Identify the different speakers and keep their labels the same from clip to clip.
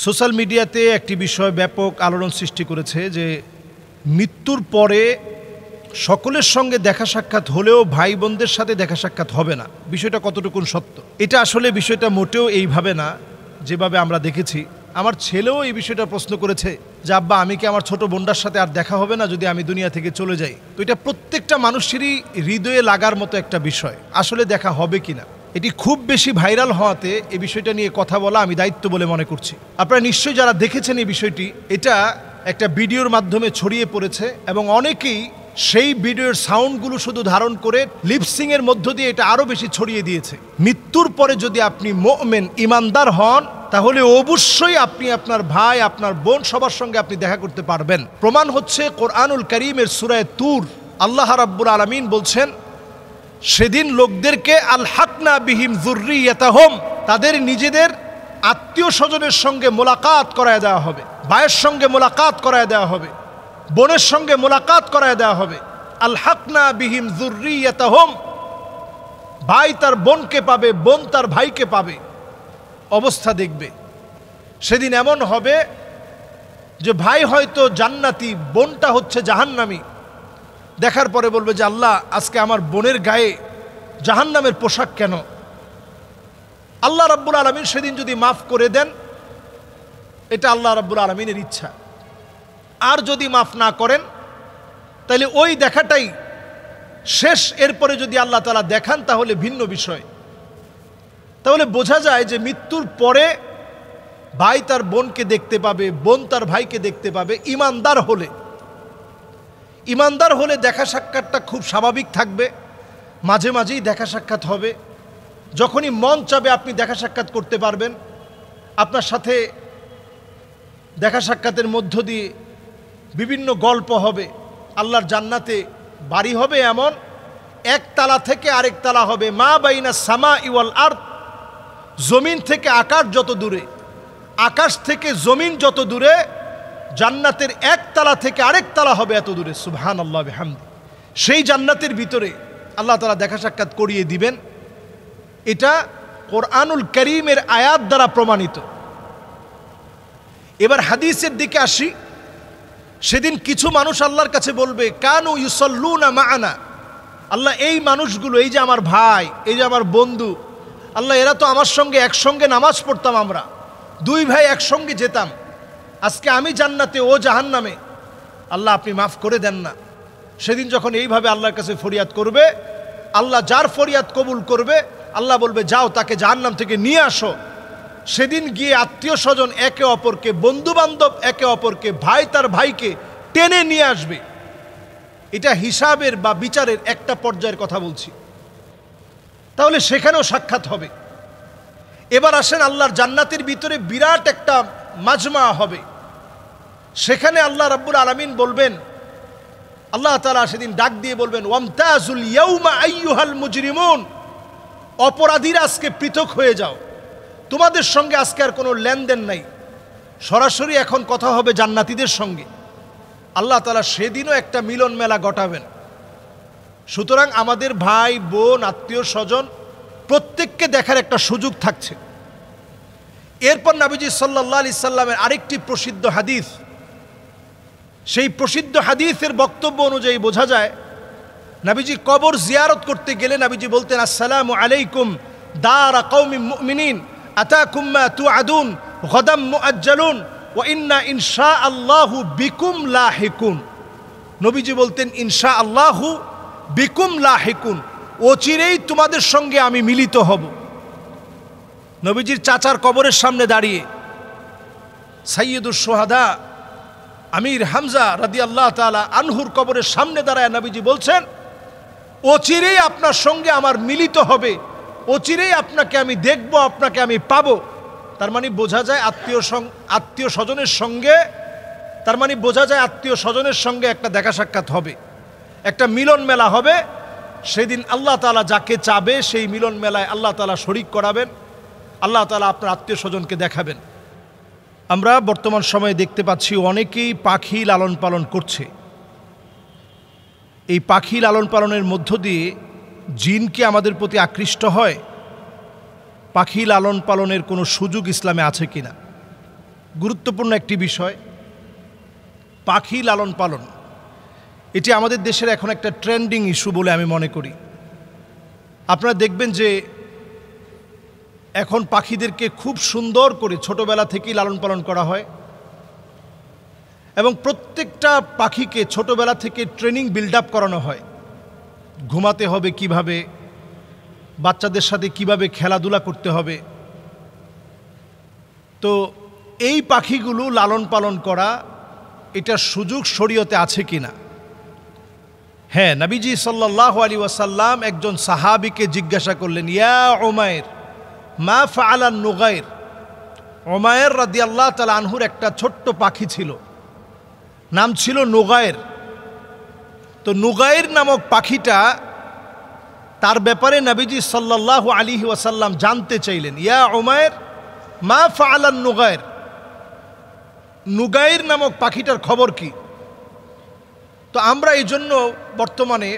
Speaker 1: Social মিডিয়াতে একটি বিষয় ব্যাপক আলোড়ন সৃষ্টি করেছে যে মৃত্যুর পরে সকলের সঙ্গে দেখা সাক্ষাৎ হলেও ভাই বোনদের সাথে দেখা সাক্ষাৎ হবে না। বিষয়টা কতটুকু সত্য? এটা আসলে বিষয়টা মোটেও এইভাবে না যেভাবে আমরা দেখেছি। আমার ছেলেও এই বিষয়টা প্রশ্ন করেছে যে আব্বা, আমি কি আমার ছোট বোনটার সাথে আর দেখা হবে না যদি আমি দুনিয়া থেকে চলে যাই? তো এটা প্রত্যেকটা মানুষেরই হৃদয়ে লাগার মতো একটা বিষয়, আসলে দেখা হবে কিনা। এটি খুব বেশি ভাইরাল হওয়াতে এই বিষয়টা নিয়ে কথা বলা আমি দায়িত্ব বলে মনে করছি। আপনারা নিশ্চয়ই যারা দেখেছেন এই বিষয়টি, এটা একটা ভিডিওর মাধ্যমে ছড়িয়ে পড়েছে এবং অনেকেই সেই ভিডিওর সাউন্ডগুলো শুধু ধারণ করে লিপসিং এর মধ্য দিয়ে এটা আরো বেশি ছড়িয়ে দিয়েছে। মৃত্যুর পরে যদি আপনি মুমিন ইমানদার হন তাহলে অবশ্যই আপনি আপনার ভাই আপনার বোন সবার সঙ্গে আপনি দেখা করতে পারবেন। প্রমাণ হচ্ছে কোরআনুল কারীমের সূরা তুর। আল্লাহ রাব্বুল আলামিন বলছেন, সেদিন লোকদেরকে আলহাকনা বিহিম যুররিয়াতাহুম, তাদের নিজেদের আত্মীয় স্বজনের সঙ্গে মোলাকাত করায় দেওয়া হবে, ভাইয়ের সঙ্গে মোলাকাত করায় দেওয়া হবে, বোনের সঙ্গে মোলাকাত করায় দেওয়া হবে। আলহাকনা বিহিম যুররিয়াতাহুম, ভাই তার বোনকে পাবে, বোন তার ভাইকে পাবে। অবস্থা দেখবে সেদিন এমন হবে যে ভাই হয়তো জান্নাতি, বোনটা হচ্ছে জাহান্নামী। দেখার পরে বলবে যে আল্লাহ, আজকে আমার বোনের গায়ে জাহান্নামের পোশাক কেন? আল্লাহ রাব্বুল আলামিন সেদিন যদি মাফ করে দেন, এটা আল্লাহ রাব্বুল আলামিনের ইচ্ছা। আর যদি মাফ না করেন তাহলে ওই দেখাটাই শেষ। এরপরে যদি আল্লাহ তাআলা দেখান তাহলে ভিন্ন বিষয়। তাহলে বোঝা যায় যে মৃত্যুর পরে ভাই তার বোনকে দেখতে পাবে, বোন তার ভাইকে দেখতে পাবে ইমানদার হলে। ইমানদার হলে দেখা সাক্ষাৎটা খুব স্বাভাবিক থাকবে, মাঝে মাঝেই দেখা সাক্ষাৎ হবে। যখনই মন চাবে আপনি দেখা সাক্ষাৎ করতে পারবেন। আপনার সাথে দেখা সাক্ষাতের মধ্য দিয়ে বিভিন্ন গল্প হবে। আল্লাহর জান্নাতে বাড়ি হবে এমন, এক তালা থেকে আরেক তালা হবে। মা বাইনা সামা ওয়াল আরদ, জমিন থেকে আকাশ যত দূরে, আকাশ থেকে জমিন যত দূরে, জান্নাতের এক তালা থেকে আরেক তালা হবে এত দূরে। সুবহানাল্লাহ বিহামদি। সেই জান্নাতের ভিতরে আল্লাহ তাআলা দেখা সাক্ষাৎ করিয়ে দিবেন। এটা কোরআনুল কারীমের আয়াত দ্বারা প্রমাণিত। এবার হাদিসের দিকে আসি। সেদিন কিছু মানুষ আল্লাহর কাছে বলবে, কানু ইউসাল্লুনা মাআনা, আল্লাহ এই মানুষগুলো, এই যে আমার ভাই, এই যে আমার বন্ধু, আল্লাহ এরা তো আমার সঙ্গে একসঙ্গে নামাজ পড়তাম, আমরা দুই ভাই একসঙ্গে যেতাম, আজকে আমি জান্নাতে ও জাহান্নামে, আল্লাহ আপনি মাফ করে দেন না। সেদিন যখন এইভাবে আল্লাহর কাছে ফরিয়াদ করবে, আল্লাহ যার ফরিয়াদ কবুল করবে, আল্লাহ বলবে যাও তাকে জাহান্নাম থেকে নিয়ে আসো। সেদিন গিয়ে আত্মীয় স্বজন একে অপরকে, বন্ধু বান্ধব একে অপরকে, ভাই তার ভাইকে টেনে নিয়ে আসবে। এটা হিসাবের বা বিচারের একটা পর্যায়ের কথা বলছি। তাহলে সেখানেও সাক্ষাৎ হবে। এবার আসেন আল্লাহর জান্নাতের ভিতরে বিরাট একটা মাজমা হবে। সেখানে আল্লাহ রাব্বুল আলামিন বলবেন, আল্লাহ তাআলা সেদিন ডাক দিয়ে বলবেন, ওয়ামতাজুল ইয়াউমা আইয়ুহাল মুজরিমুন, অপরাধীরা আজকে পৃথক হয়ে যাও, তোমাদের সঙ্গে আজকে আর কোনো লেনদেন নাই। সরাসরি এখন কথা হবে জান্নাতীদের সঙ্গে। আল্লাহ তাআলা সেদিনও একটা মিলন মেলা ঘটাবেন। সুতরাং আমাদের ভাই বোন আত্মীয় স্বজন প্রত্যেককে দেখার একটা সুযোগ থাকছে। এরপর নবীজি সাল্লাল্লাহু আলাইহি সাল্লামের আরেকটি প্রসিদ্ধ হাদিস, সেই প্রসিদ্ধ হাদিসের বক্তব্য অনুযায়ী বোঝা যায়, নবীজি কবর জিয়ারত করতে গেলে নবীজি বলতেন, আসসালামু আলাইকুম দারা কওমিন মুমিনিন আতাকুম মা তুআদুন গাদাম মুআজ্জালুন ওয়া ইন্না ইনশাআল্লাহু বিকুম লাহিকুন। নবীজি বলতেন, ইনশাআল্লাহু বিকুম লাহিকুন, অচিরেই তোমাদের সঙ্গে আমি মিলিত হব। নবীজির চাচার কবরের সামনে দাঁড়িয়ে সাইয়্যিদুশ শুহাদা আমির হামজা রাদিয়াল্লাহু তাআলা আনহুর কবরের সামনে দাঁড়ায় নবীজি বলছেন, অচিরেই আপনার সঙ্গে আমার মিলিত হবে, অচিরেই আপনাকে আমি দেখব, আপনাকে আমি পাবো। তার মানে বোঝা যায় আত্মীয় স্বজনের সঙ্গে, তার মানে বোঝা যায় আত্মীয় স্বজনের সঙ্গে একটা দেখা সাক্ষাৎ হবে, একটা মিলন মেলা হবে। সেদিন আল্লাহ তাআলা যাকে চাবে সেই মিলন মেলায় আল্লাহ তাআলা শরীক করাবেন, আল্লাহ তাআলা আপনার আত্মীয় স্বজনকে দেখাবেন। আমরা বর্তমান সময়ে দেখতে পাচ্ছি অনেকেই পাখি লালন পালন করছে। এই পাখি লালন পালনের মধ্য দিয়ে জিন কি আমাদের প্রতি আকৃষ্ট হয়? পাখি লালন পালনের কোনো সুযোগ ইসলামে আছে কিনা? গুরুত্বপূর্ণ একটি বিষয়, পাখি লালন পালন। এটি আমাদের দেশের এখন একটা ট্রেন্ডিং ইস্যু বলে আমি মনে করি। আপনারা দেখবেন যে এখন পাখিদেরকে খুব সুন্দর করে ছোটবেলা থেকেই লালন পালন করা হয় এবং প্রত্যেকটা পাখিকে ছোটবেলা থেকে ট্রেনিং বিল্ড আপ করানো হয়। ঘুমাতে হবে কিভাবে, বাচ্চাদের সাথে কিভাবে খেলাধুলা করতে হবে। তো এই পাখিগুলো লালন পালন করা, এটার সুযোগ শরীয়তে আছে কিনা? হ্যাঁ, নবীজি সাল্লাল্লাহু আলাইহি ওয়াসাল্লাম একজন সাহাবীকে জিজ্ঞাসা করলেন, ইয়া উমাইর মা ফাআলান নুগাইর। উমাইর রাদিয়াল্লাহু তাআলা আনহুর একটা ছোট্ট পাখি ছিল, নাম ছিল নুগাইর। তো নুগাইর নামক পাখিটা, তার ব্যাপারে নবীজি সাল্লাল্লাহু আলাইহি ওয়াসাল্লাম জানতে চাইলেন, ইয়া উমাইর মা ফাআলান নুগাইর, নুগাইর নামক পাখিটার খবর কি? তো আমরা এই জন্য বর্তমানে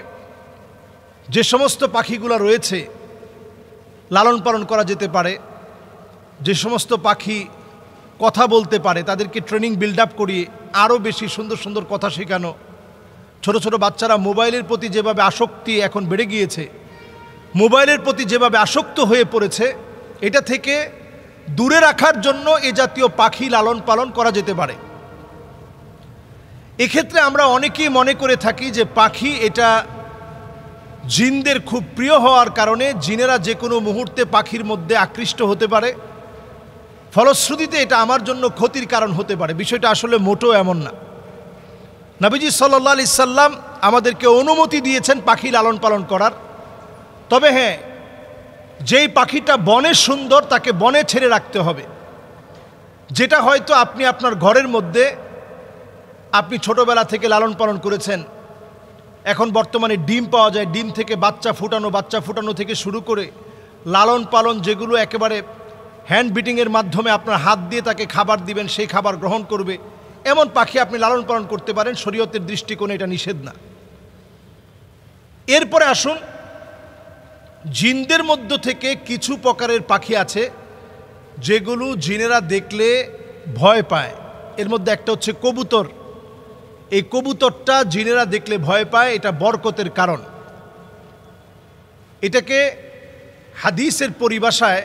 Speaker 1: যে সমস্ত পাখিগুলো রয়েছে লালন পালন করা যেতে পারে, যে সমস্ত পাখি কথা বলতে পারে, তাদেরকে ট্রেনিং বিল্ড আপ করিয়ে আরও বেশি সুন্দর সুন্দর কথা শেখানো। ছোট ছোট বাচ্চারা মোবাইলের প্রতি যেভাবে আসক্তি এখন বেড়ে গিয়েছে, মোবাইলের প্রতি যেভাবে আসক্ত হয়ে পড়েছে, এটা থেকে দূরে রাখার জন্য এ জাতীয় পাখি লালন পালন করা যেতে পারে। এক্ষেত্রে আমরা অনেকেই মনে করে থাকি যে পাখি এটা জিনদের খুব প্রিয় হওয়ার কারণে জিনেরা যে কোনো মুহূর্তে পাখির মধ্যে আকৃষ্ট হতে পারে, ফলশ্রুতিতে এটা আমার জন্য ক্ষতির কারণ হতে পারে। বিষয়টা আসলে মোটেও এমন না। নবীজি সাল্লাল্লাহু আলাইহি সাল্লাম আমাদেরকে অনুমতি দিয়েছেন পাখি লালন পালন করার। তবে হ্যাঁ, যেই পাখিটা বনে সুন্দর তাকে বনে ছেড়ে রাখতে হবে। যেটা হয়তো আপনি আপনার ঘরের মধ্যে আপনি ছোটবেলা থেকে লালন পালন করেছেন, এখন বর্তমানে ডিম পাওয়া যায়, ডিম থেকে বাচ্চা ফুটানো থেকে শুরু করে লালন পালন যেগুলো একেবারে হ্যান্ড বিটিংয়ের মাধ্যমে আপনার হাত দিয়ে তাকে খাবার দিবেন, সেই খাবার গ্রহণ করবে, এমন পাখি আপনি লালন পালন করতে পারেন। শরীয়তের দৃষ্টিকোণে এটা নিষেধ না। এরপরে আসুন, জিনদের মধ্য থেকে কিছু প্রকারের পাখি আছে যেগুলো জিনেরা দেখলে ভয় পায়। এর মধ্যে একটা হচ্ছে কবুতর। এই কবুতরটা জিনেরা দেখলে ভয় পায়, এটা বরকতের কারণ। এটাকে হাদিসের পরিভাষায়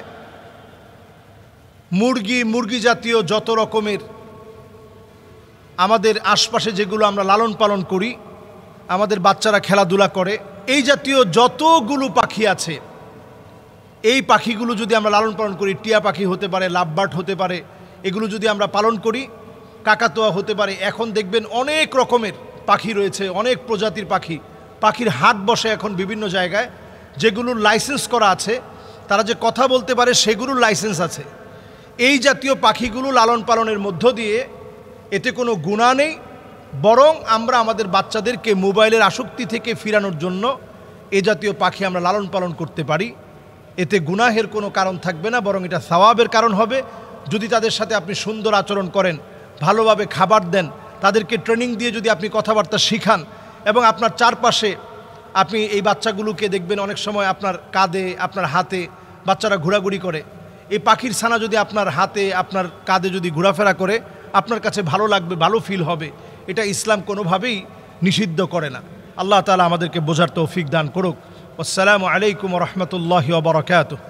Speaker 1: মুরগি জাতীয় যত রকমের আমাদের আশপাশে যেগুলো আমরা লালন পালন করি, আমাদের বাচ্চারা খেলাধুলা করে, এই জাতীয় যতগুলো পাখি আছে, এই পাখিগুলো যদি আমরা লালন পালন করি, টিয়া পাখি হতে পারে, লাভবার্ড হতে পারে, এগুলো যদি আমরা পালন করি, কাকাতুয়া হতে পারে। এখন দেখবেন অনেক রকমের পাখি রয়েছে, অনেক প্রজাতির পাখি। পাখির হাট বসে এখন বিভিন্ন জায়গায়, যেগুলোর লাইসেন্স করা আছে, তারা যে কথা বলতে পারে সেগুলোর লাইসেন্স আছে। এই জাতীয় পাখিগুলো লালন পালনের মধ্য দিয়ে এতে কোনো গুনাহ নেই, বরং আমরা আমাদের বাচ্চাদেরকে মোবাইলের আসক্তি থেকে ফিরানোর জন্য এ জাতীয় পাখি আমরা লালন পালন করতে পারি। এতে গুনাহের কোনো কারণ থাকবে না, বরং এটা সওয়াবের কারণ হবে। যদি তাদের সাথে আপনি সুন্দর আচরণ করেন, ভালোভাবে খাবার দেন, তাদেরকে ট্রেনিং দিয়ে যদি আপনি কথাবার্তা শিখান, এবং আপনার চারপাশে আপনি এই বাচ্চাগুলোকে দেখবেন অনেক সময় আপনার কাঁধে, আপনার হাতে বাচ্চারা ঘোরাঘুরি করে। এই পাখির ছানা যদি আপনার হাতে, আপনার কাঁধে যদি ঘোরাফেরা করে, আপনার কাছে ভালো লাগবে, ভালো ফিল হবে। এটা ইসলাম কোনোভাবেই নিষিদ্ধ করে না। আল্লাহ তাআলা আমাদেরকে বোঝার তৌফিক দান করুক। আসসালামু আলাইকুম ওয়া রাহমাতুল্লাহি ওয়া বারাকাতুহু।